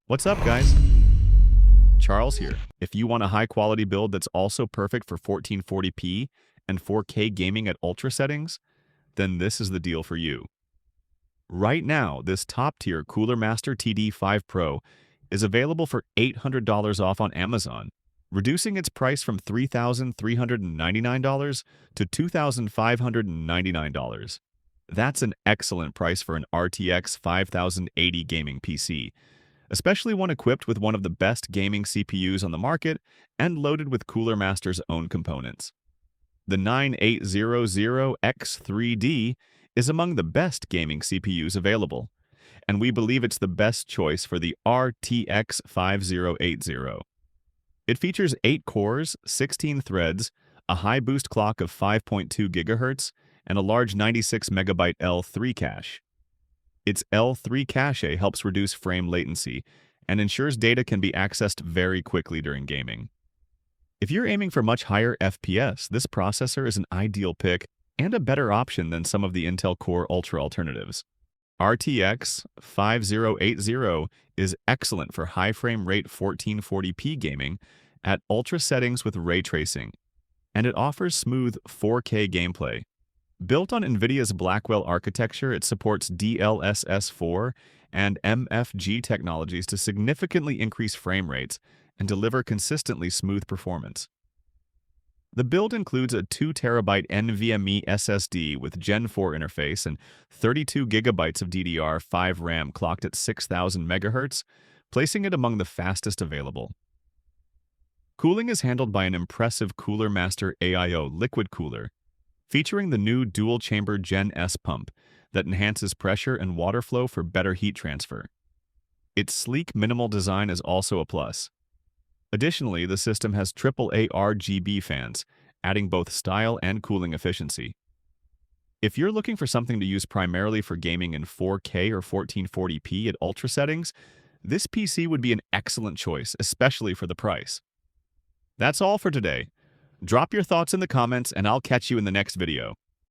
What's up, guys? Charles here. If you want a high-quality build that's also perfect for 1440p and 4K gaming at ultra settings, then this is the deal for you. Right now, this top-tier Cooler Master TD5 Pro is available for $800 off on Amazon, reducing its price from $3,399 to $2,599. That's an excellent price for an RTX 5080 gaming PC, especially one equipped with one of the best gaming CPUs on the market and loaded with Cooler Master's own components. The 9800X3D is among the best gaming CPUs available, and we believe it's the best choice for the RTX 5080. It features 8 cores, 16 threads, a high boost clock of 5.2 GHz, and a large 96 MB L3 cache. Its L3 cache helps reduce frame latency and ensures data can be accessed very quickly during gaming. If you're aiming for much higher FPS, this processor is an ideal pick and a better option than some of the Intel Core Ultra alternatives. RTX 5080 is excellent for high frame rate 1440p gaming at ultra settings with ray tracing, and it offers smooth 4K gameplay. Built on NVIDIA's Blackwell architecture, it supports DLSS4 and MFG technologies to significantly increase frame rates and deliver consistently smooth performance. The build includes a 2TB NVMe SSD with Gen 4 interface and 32GB of DDR5 RAM clocked at 6000 MHz, placing it among the fastest available. Cooling is handled by an impressive Cooler Master AIO liquid cooler, featuring the new dual-chamber Gen S pump that enhances pressure and water flow for better heat transfer. Its sleek, minimal design is also a plus. Additionally, the system has AAA RGB fans, adding both style and cooling efficiency. If you're looking for something to use primarily for gaming in 4K or 1440p at ultra settings, this PC would be an excellent choice, especially for the price. That's all for today. Drop your thoughts in the comments and I'll catch you in the next video.